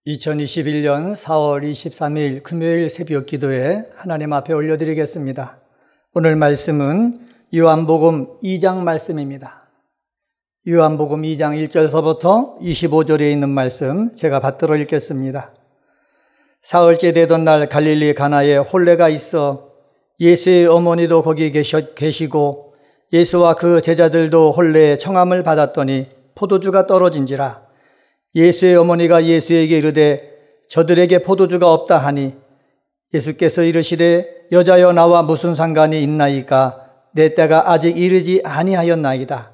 2021년 4월 23일 금요일 새벽 기도에 하나님 앞에 올려드리겠습니다. 오늘 말씀은 요한복음 2장 말씀입니다. 요한복음 2장 1절서부터 25절에 있는 말씀 제가 받들어 읽겠습니다. 사흘째 되던 날 갈릴리 가나에 혼례가 있어 예수의 어머니도 거기 계시고 예수와 그 제자들도 혼례에 청함을 받았더니 포도주가 떨어진지라. 예수의 어머니가 예수에게 이르되 저들에게 포도주가 없다 하니 예수께서 이르시되 여자여 나와 무슨 상관이 있나이까 내 때가 아직 이르지 아니하였나이다.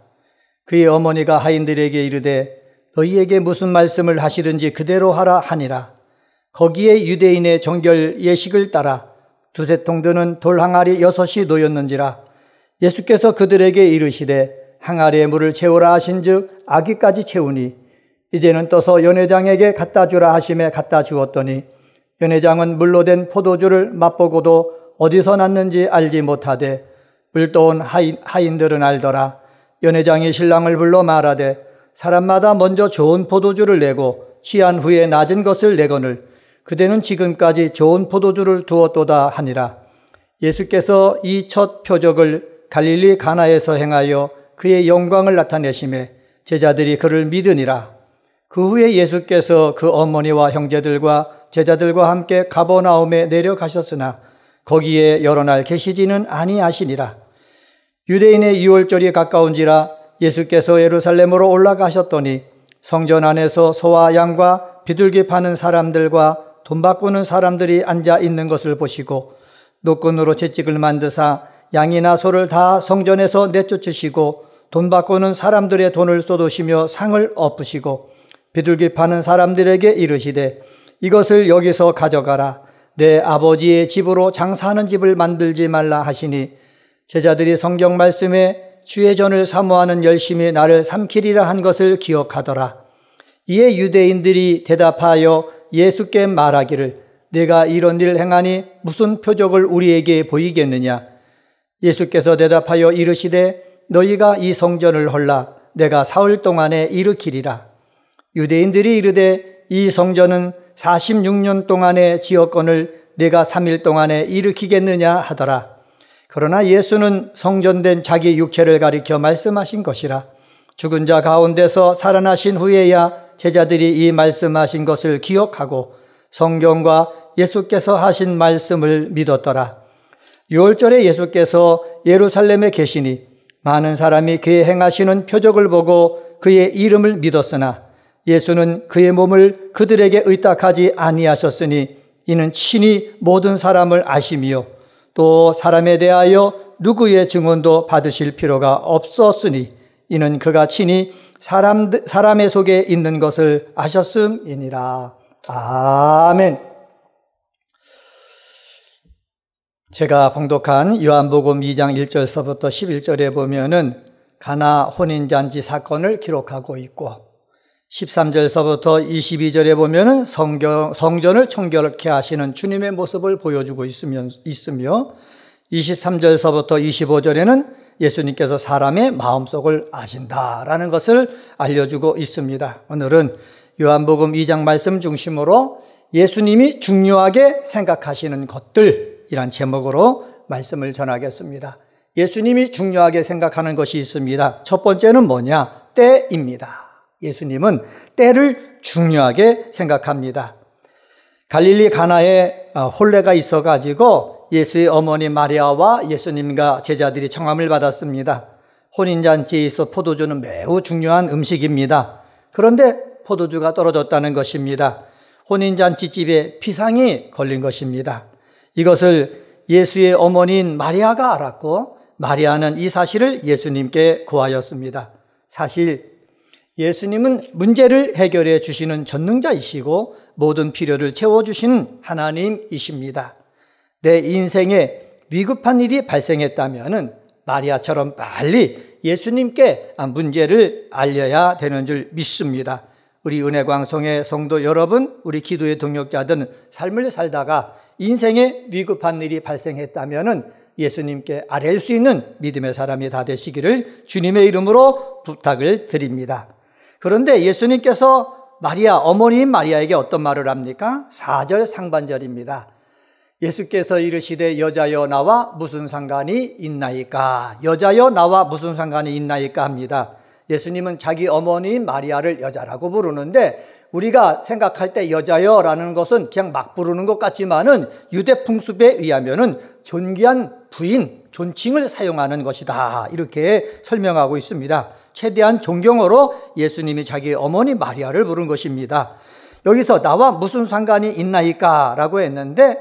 그의 어머니가 하인들에게 이르되 너희에게 무슨 말씀을 하시든지 그대로 하라 하니라. 거기에 유대인의 정결 예식을 따라 두세 통 드는 돌 항아리 6이 놓였는지라. 예수께서 그들에게 이르시되 항아리에 물을 채우라 하신즉 아기까지 채우니 이제는 떠서 연회장에게 갖다 주라 하심에 갖다 주었더니 연회장은 물로 된 포도주를 맛보고도 어디서 났는지 알지 못하되 물떠온 하인들은 알더라. 연회장이 신랑을 불러 말하되 사람마다 먼저 좋은 포도주를 내고 취한 후에 낮은 것을 내거늘 그대는 지금까지 좋은 포도주를 두었도다 하니라. 예수께서 이 첫 표적을 갈릴리 가나에서 행하여 그의 영광을 나타내심에 제자들이 그를 믿으니라. 그 후에 예수께서 그 어머니와 형제들과 제자들과 함께 가버나움에 내려가셨으나 거기에 여러 날 계시지는 아니하시니라. 유대인의 유월절이 가까운지라 예수께서 예루살렘으로 올라가셨더니 성전 안에서 소와 양과 비둘기 파는 사람들과 돈 바꾸는 사람들이 앉아 있는 것을 보시고 노끈으로 채찍을 만드사 양이나 소를 다 성전에서 내쫓으시고 돈 바꾸는 사람들의 돈을 쏟으시며 상을 엎으시고 비둘기 파는 사람들에게 이르시되 이것을 여기서 가져가라. 내 아버지의 집으로 장사하는 집을 만들지 말라 하시니 제자들이 성경 말씀에 주의 전을 사모하는 열심히 나를 삼키리라 한 것을 기억하더라. 이에 유대인들이 대답하여 예수께 말하기를 내가 이런 일을 행하니 무슨 표적을 우리에게 보이겠느냐. 예수께서 대답하여 이르시되 너희가 이 성전을 헐라 내가 사흘 동안에 일으키리라. 유대인들이 이르되 이 성전은 46년 동안에 지었거늘 내가 3일 동안에 일으키겠느냐 하더라. 그러나 예수는 성전된 자기 육체를 가리켜 말씀하신 것이라. 죽은 자 가운데서 살아나신 후에야 제자들이 이 말씀하신 것을 기억하고 성경과 예수께서 하신 말씀을 믿었더라. 유월절에 예수께서 예루살렘에 계시니 많은 사람이 그의 행하시는 표적을 보고 그의 이름을 믿었으나 예수는 그의 몸을 그들에게 의탁하지 아니하셨으니 이는 친히 모든 사람을 아심이요 또 사람에 대하여 누구의 증언도 받으실 필요가 없었으니 이는 그가 친히 사람의 속에 있는 것을 아셨음이니라. 아멘. 제가 봉독한 요한복음 2장 1절서부터 11절에 보면은 가나 혼인잔치 사건을 기록하고 있고 13절서부터 22절에 보면은 성전을 청결케 하시는 주님의 모습을 보여주고 있으며 23절서부터 25절에는 예수님께서 사람의 마음속을 아신다라는 것을 알려주고 있습니다. 오늘은 요한복음 2장 말씀 중심으로 예수님이 중요하게 생각하시는 것들이란 제목으로 말씀을 전하겠습니다. 예수님이 중요하게 생각하는 것이 있습니다. 첫 번째는 뭐냐? 때입니다. 예수님은 때를 중요하게 생각합니다. 갈릴리 가나에 혼례가 있어가지고 예수의 어머니 마리아와 예수님과 제자들이 청함을 받았습니다. 혼인잔치에 있어 포도주는 매우 중요한 음식입니다. 그런데 포도주가 떨어졌다는 것입니다. 혼인잔치집에 피상이 걸린 것입니다. 이것을 예수의 어머니인 마리아가 알았고 마리아는 이 사실을 예수님께 고하였습니다. 사실 예수님은 문제를 해결해 주시는 전능자이시고 모든 필요를 채워주시는 하나님이십니다. 내 인생에 위급한 일이 발생했다면 마리아처럼 빨리 예수님께 문제를 알려야 되는 줄 믿습니다. 우리 은혜광송의 성도 여러분, 우리 기도의 동역자들은 삶을 살다가 인생에 위급한 일이 발생했다면 예수님께 아뢰일 수 있는 믿음의 사람이 다 되시기를 주님의 이름으로 부탁을 드립니다. 그런데 예수님께서 마리아, 어머니인 마리아에게 어떤 말을 합니까? 4절 상반절입니다. 예수께서 이르시되 여자여 나와 무슨 상관이 있나이까? 여자여 나와 무슨 상관이 있나이까 합니다. 예수님은 자기 어머니인 마리아를 여자라고 부르는데 우리가 생각할 때 여자여라는 것은 그냥 막 부르는 것 같지만은 유대 풍습에 의하면은 존귀한 부인, 존칭을 사용하는 것이다. 이렇게 설명하고 있습니다. 최대한 존경어로 예수님이 자기 어머니 마리아를 부른 것입니다. 여기서 나와 무슨 상관이 있나이까? 라고 했는데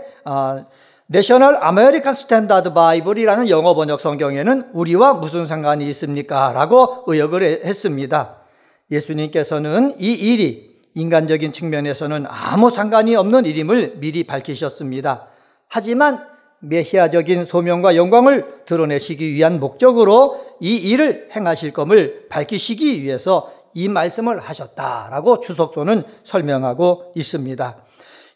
내셔널 아메리칸 스탠다드 바이블이라는 영어 번역 성경에는 우리와 무슨 상관이 있습니까? 라고 의역을 했습니다. 예수님께서는 이 일이 인간적인 측면에서는 아무 상관이 없는 일임을 미리 밝히셨습니다. 하지만 메시아적인 소명과 영광을 드러내시기 위한 목적으로 이 일을 행하실 것을 밝히시기 위해서 이 말씀을 하셨다라고 추석소는 설명하고 있습니다.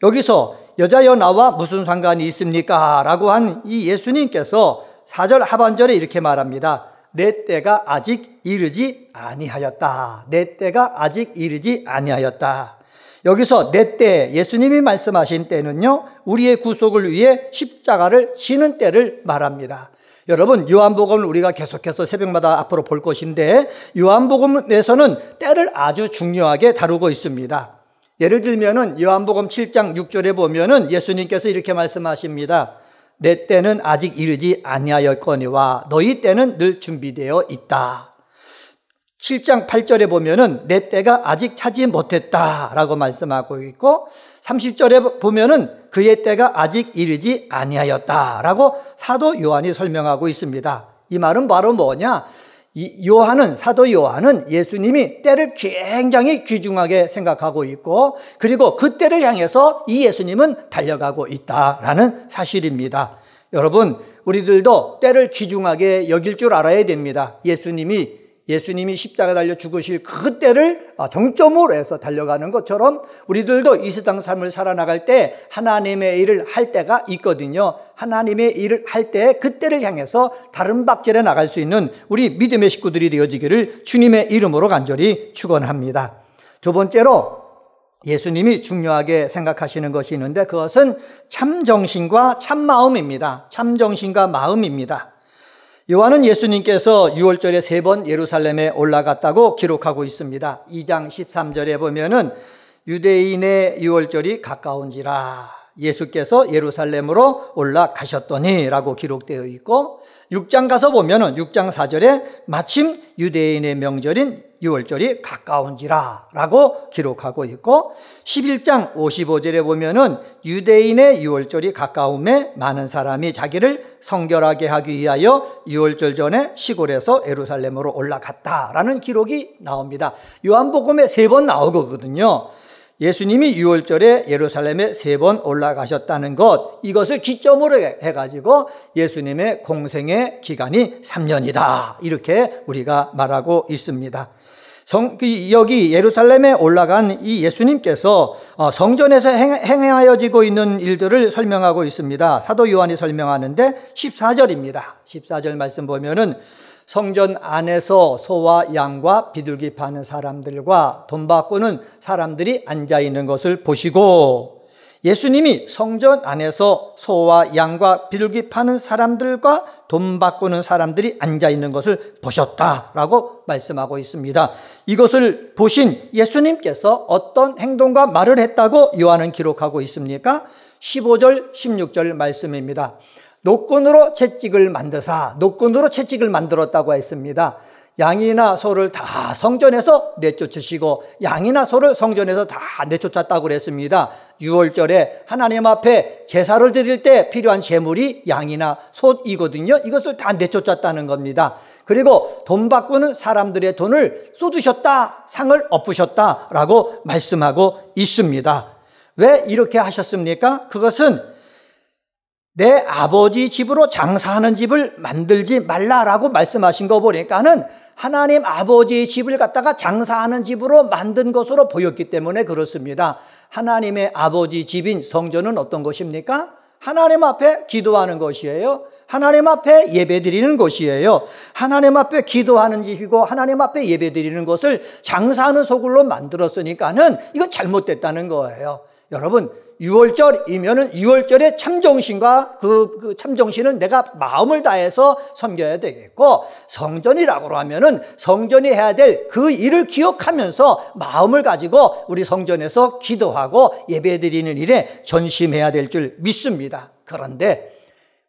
여기서 여자여 나와 무슨 상관이 있습니까? 라고 한 이 예수님께서 4절 하반절에 이렇게 말합니다. 내 때가 아직 이르지 아니하였다. 내 때가 아직 이르지 아니하였다. 여기서 내 때, 예수님이 말씀하신 때는요, 우리의 구속을 위해 십자가를 지는 때를 말합니다. 여러분, 요한복음을 우리가 계속해서 새벽마다 앞으로 볼 것인데 요한복음에서는 때를 아주 중요하게 다루고 있습니다. 예를 들면은 요한복음 7장 6절에 보면은 예수님께서 이렇게 말씀하십니다. 내 때는 아직 이르지 아니하였거니와 너희 때는 늘 준비되어 있다. 7장 8절에 보면은 내 때가 아직 차지 못했다라고 말씀하고 있고 30절에 보면은 그의 때가 아직 이르지 아니하였다라고 사도 요한이 설명하고 있습니다. 이 말은 바로 뭐냐? 사도 요한은 예수님이 때를 굉장히 귀중하게 생각하고 있고 그리고 그 때를 향해서 이 예수님은 달려가고 있다라는 사실입니다. 여러분, 우리들도 때를 귀중하게 여길 줄 알아야 됩니다. 예수님이 십자가 달려 죽으실 그 때를 정점으로 해서 달려가는 것처럼 우리들도 이 세상 삶을 살아나갈 때 하나님의 일을 할 때가 있거든요. 하나님의 일을 할 때 그 때를 향해서 다른 박질에 나갈 수 있는 우리 믿음의 식구들이 되어지기를 주님의 이름으로 간절히 축원합니다. 두 번째로 예수님이 중요하게 생각하시는 것이 있는데 그것은 참정신과 참마음입니다. 참정신과 마음입니다. 요한은 예수님께서 6월절에 3번 예루살렘에 올라갔다고 기록하고 있습니다. 2장 13절에 보면은 유대인의 6월절이 가까운지라 예수께서 예루살렘으로 올라가셨더니 라고 기록되어 있고 6장 가서 보면은 6장 4절에 마침 유대인의 명절인 6월절이 가까운지라 라고 기록하고 있고 11장 55절에 보면은 유대인의 6월절이 가까움에 많은 사람이 자기를 성결하게 하기 위하여 6월절 전에 시골에서 예루살렘으로 올라갔다라는 기록이 나옵니다. 요한복음에 3번 나오거든요. 예수님이 6월절에 예루살렘에 3번 올라가셨다는 것, 이것을 기점으로 해가지고 예수님의 공생의 기간이 3년이다. 이렇게 우리가 말하고 있습니다. 여기 예루살렘에 올라간 이 예수님께서 성전에서 행하여지고 있는 일들을 설명하고 있습니다. 사도 요한이 설명하는데 14절입니다. 14절 말씀 보면은 성전 안에서 소와 양과 비둘기 파는 사람들과 돈 바꾸는 사람들이 앉아 있는 것을 보시고 예수님이 성전 안에서 소와 양과 비둘기 파는 사람들과 돈 바꾸는 사람들이 앉아 있는 것을 보셨다라고 말씀하고 있습니다. 이것을 보신 예수님께서 어떤 행동과 말을 했다고 요한은 기록하고 있습니까? 15절, 16절 말씀입니다. 노끈으로 채찍을 만들었다고 했습니다. 양이나 소를 다 성전에서 내쫓으시고 양이나 소를 성전에서 다 내쫓았다고 그랬습니다. 6월절에 하나님 앞에 제사를 드릴 때 필요한 제물이 양이나 소이거든요. 이것을 다 내쫓았다는 겁니다. 그리고 돈 바꾸는 사람들의 돈을 쏟으셨다, 상을 엎으셨다라고 말씀하고 있습니다. 왜 이렇게 하셨습니까? 그것은 내 아버지 집으로 장사하는 집을 만들지 말라라고 말씀하신 거 보니까는 하나님 아버지의 집을 갖다가 장사하는 집으로 만든 것으로 보였기 때문에 그렇습니다. 하나님의 아버지 집인 성전은 어떤 것입니까? 하나님 앞에 기도하는 것이에요. 하나님 앞에 예배드리는 곳이에요. 하나님 앞에 기도하는 집이고 하나님 앞에 예배드리는 곳을 장사하는 소굴로 만들었으니까는 이건 잘못됐다는 거예요. 여러분, 6월절이면은 6월절의 참정신과 그 참정신은 내가 마음을 다해서 섬겨야 되겠고, 성전이라고 하면은 성전이 해야 될 그 일을 기억하면서 마음을 가지고 우리 성전에서 기도하고 예배드리는 일에 전심해야 될 줄 믿습니다. 그런데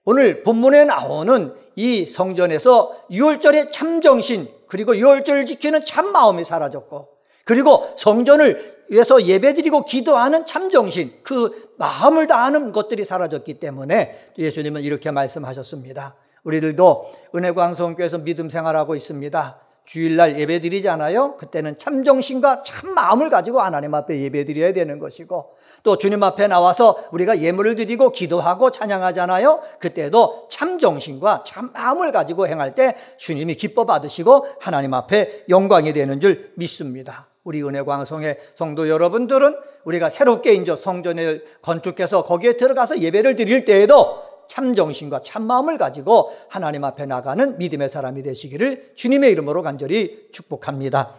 오늘 본문에 나오는 이 성전에서 6월절의 참정신, 그리고 6월절을 지키는 참마음이 사라졌고, 그리고 성전을 위해서 예배드리고 기도하는 참정신, 그 마음을 다하는 것들이 사라졌기 때문에 예수님은 이렇게 말씀하셨습니다. 우리들도 은혜광성교회에서 믿음 생활하고 있습니다. 주일날 예배드리잖아요. 그때는 참정신과 참마음을 가지고 하나님 앞에 예배드려야 되는 것이고, 또 주님 앞에 나와서 우리가 예물을 드리고 기도하고 찬양하잖아요. 그때도 참정신과 참마음을 가지고 행할 때 주님이 기뻐 받으시고 하나님 앞에 영광이 되는 줄 믿습니다. 우리 은혜광성의 성도 여러분들은 우리가 새롭게 이제 성전을 건축해서 거기에 들어가서 예배를 드릴 때에도 참정신과 참마음을 가지고 하나님 앞에 나가는 믿음의 사람이 되시기를 주님의 이름으로 간절히 축복합니다.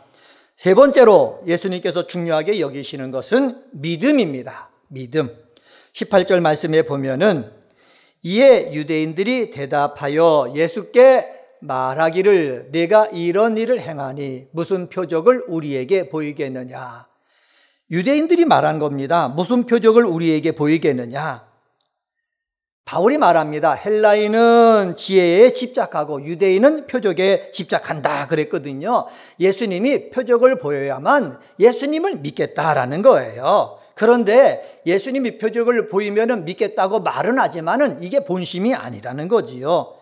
세 번째로 예수님께서 중요하게 여기시는 것은 믿음입니다. 믿음. 18절 말씀에 보면은 이에 유대인들이 대답하여 예수께 말하기를 내가 이런 일을 행하니 무슨 표적을 우리에게 보이겠느냐. 유대인들이 말한 겁니다. 무슨 표적을 우리에게 보이겠느냐. 바울이 말합니다. 헬라인은 지혜에 집착하고 유대인은 표적에 집착한다 그랬거든요. 예수님이 표적을 보여야만 예수님을 믿겠다라는 거예요. 그런데 예수님이 표적을 보이면 믿겠다고 말은 하지만은 이게 본심이 아니라는 거지요.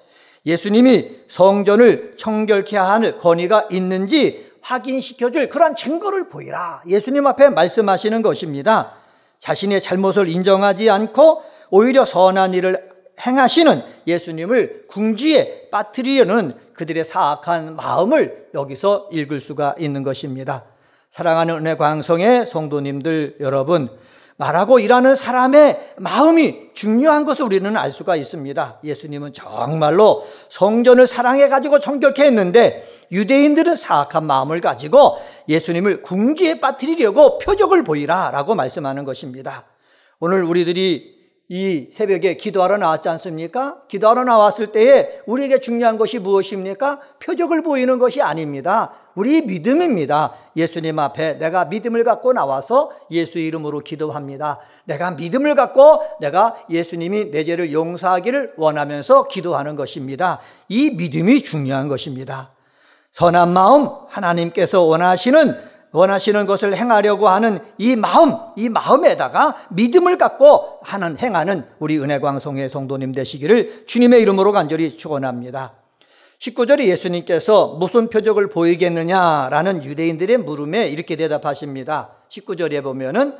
예수님이 성전을 청결케 할 권위가 있는지 확인시켜줄 그런 증거를 보이라. 예수님 앞에 말씀하시는 것입니다. 자신의 잘못을 인정하지 않고 오히려 선한 일을 행하시는 예수님을 궁지에 빠뜨리려는 그들의 사악한 마음을 여기서 읽을 수가 있는 것입니다. 사랑하는 은혜광성의 성도님들 여러분, 말하고 일하는 사람의 마음이 중요한 것을 우리는 알 수가 있습니다. 예수님은 정말로 성전을 사랑해가지고 정결케 했는데 유대인들은 사악한 마음을 가지고 예수님을 궁지에 빠뜨리려고 표적을 보이라 라고 말씀하는 것입니다. 오늘 우리들이 이 새벽에 기도하러 나왔지 않습니까? 기도하러 나왔을 때에 우리에게 중요한 것이 무엇입니까? 표적을 보이는 것이 아닙니다. 우리 믿음입니다. 예수님 앞에 내가 믿음을 갖고 나와서 예수 이름으로 기도합니다. 내가 믿음을 갖고 내가 예수님이 내 죄를 용서하기를 원하면서 기도하는 것입니다. 이 믿음이 중요한 것입니다. 선한 마음, 하나님께서 원하시는 것을 행하려고 하는 이 마음에다가 믿음을 갖고 행하는 우리 은혜광성의 성도님 되시기를 주님의 이름으로 간절히 축원합니다. 19절에 예수님께서 무슨 표적을 보이겠느냐라는 유대인들의 물음에 이렇게 대답하십니다. 19절에 보면은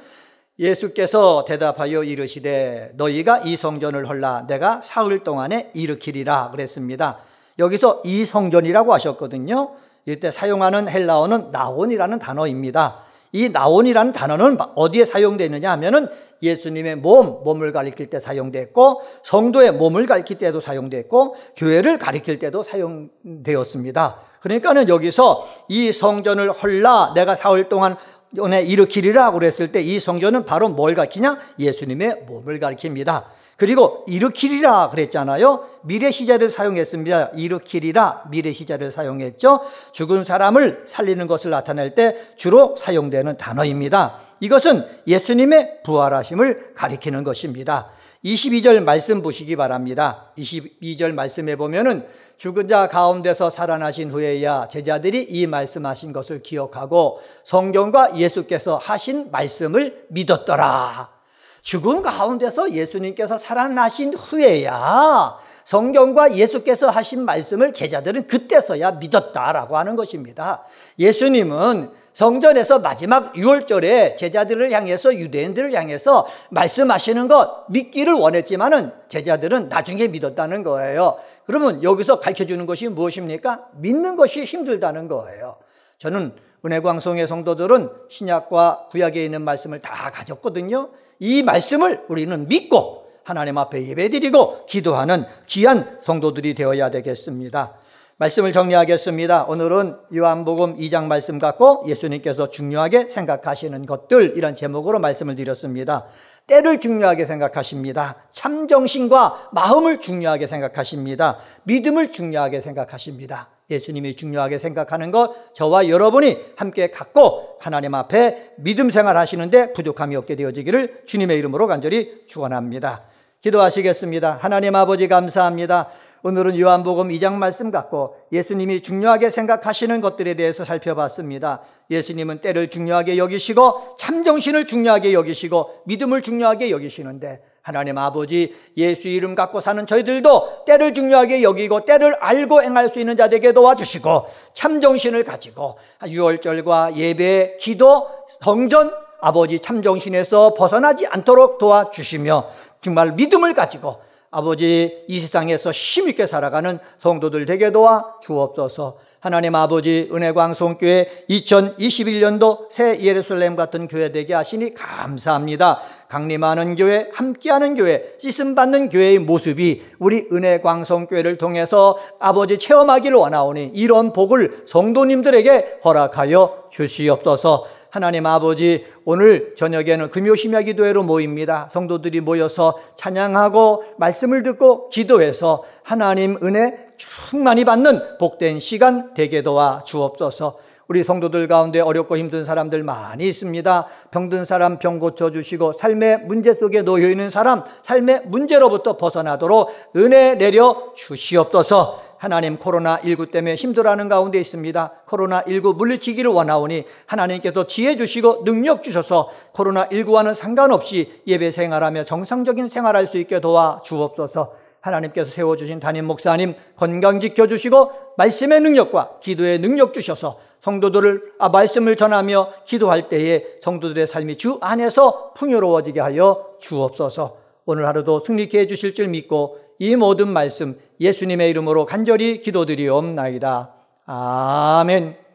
예수께서 대답하여 이르시되 너희가 이 성전을 헐라 내가 사흘 동안에 일으키리라 그랬습니다. 여기서 이 성전이라고 하셨거든요. 이때 사용하는 헬라어는 나온이라는 단어입니다. 이 나온이라는 단어는 어디에 사용되느냐 하면은 예수님의 몸을 가리킬 때 사용됐고 성도의 몸을 가리킬 때도 사용됐고 교회를 가리킬 때도 사용되었습니다. 그러니까는 여기서 이 성전을 헐라 내가 사흘 동안 일으키리라 그랬을 때 이 성전은 바로 뭘 가리키냐? 예수님의 몸을 가리킵니다. 그리고 일으키리라 그랬잖아요. 미래시제를 사용했습니다. 일으키리라 미래시제를 사용했죠. 죽은 사람을 살리는 것을 나타낼 때 주로 사용되는 단어입니다. 이것은 예수님의 부활하심을 가리키는 것입니다. 22절 말씀 보시기 바랍니다. 22절 말씀에 보면은 죽은 자 가운데서 살아나신 후에야 제자들이 이 말씀하신 것을 기억하고 성경과 예수께서 하신 말씀을 믿었더라. 죽은 가운데서 예수님께서 살아나신 후에야 성경과 예수께서 하신 말씀을 제자들은 그때서야 믿었다라고 하는 것입니다. 예수님은 성전에서 마지막 6월절에 제자들을 향해서 유대인들을 향해서 말씀하시는 것 믿기를 원했지만은 제자들은 나중에 믿었다는 거예요. 그러면 여기서 가르쳐주는 것이 무엇입니까? 믿는 것이 힘들다는 거예요. 저는 은혜광성의 성도들은 신약과 구약에 있는 말씀을 다 가졌거든요. 이 말씀을 우리는 믿고 하나님 앞에 예배드리고 기도하는 귀한 성도들이 되어야 되겠습니다. 말씀을 정리하겠습니다. 오늘은 요한복음 2장 말씀 갖고 예수님께서 중요하게 생각하시는 것들, 이런 제목으로 말씀을 드렸습니다. 때를 중요하게 생각하십니다. 참정신과 마음을 중요하게 생각하십니다. 믿음을 중요하게 생각하십니다. 예수님이 중요하게 생각하는 것, 저와 여러분이 함께 갖고 하나님 앞에 믿음 생활하시는데 부족함이 없게 되어지기를 주님의 이름으로 간절히 축원합니다. 기도하시겠습니다. 하나님 아버지 감사합니다. 오늘은 요한복음 2장 말씀 갖고 예수님이 중요하게 생각하시는 것들에 대해서 살펴봤습니다. 예수님은 때를 중요하게 여기시고 참정신을 중요하게 여기시고 믿음을 중요하게 여기시는데, 하나님 아버지, 예수 이름 갖고 사는 저희들도 때를 중요하게 여기고 때를 알고 행할 수 있는 자 되게 도와주시고, 참정신을 가지고 유월절과 예배, 기도, 성전, 아버지 참정신에서 벗어나지 않도록 도와주시며, 정말 믿음을 가지고 아버지 이 세상에서 힘있게 살아가는 성도들 되게 도와 주옵소서. 하나님 아버지, 은혜광송교회 2021년도 새 예루살렘 같은 교회 되게 하시니 감사합니다. 강림하는 교회, 함께하는 교회, 씻음받는 교회의 모습이 우리 은혜광송교회를 통해서 아버지 체험하기를 원하오니 이런 복을 성도님들에게 허락하여 주시옵소서. 하나님 아버지, 오늘 저녁에는 금요심야 기도회로 모입니다. 성도들이 모여서 찬양하고 말씀을 듣고 기도해서 하나님 은혜 충만히 받는 복된 시간 되게 도와 주옵소서. 우리 성도들 가운데 어렵고 힘든 사람들 많이 있습니다. 병든 사람 병 고쳐주시고, 삶의 문제 속에 놓여있는 사람 삶의 문제로부터 벗어나도록 은혜 내려 주시옵소서. 하나님, 코로나19 때문에 힘들어하는 가운데 있습니다. 코로나19 물리치기를 원하오니 하나님께서 지혜 주시고 능력 주셔서 코로나19와는 상관없이 예배 생활하며 정상적인 생활할 수 있게 도와 주옵소서. 하나님께서 세워주신 담임 목사님 건강 지켜주시고 말씀의 능력과 기도의 능력 주셔서 성도들을 말씀을 전하며 기도할 때에 성도들의 삶이 주 안에서 풍요로워지게 하여 주옵소서. 오늘 하루도 승리케 해주실 줄 믿고 이 모든 말씀 예수님의 이름으로 간절히 기도드리옵나이다. 아멘.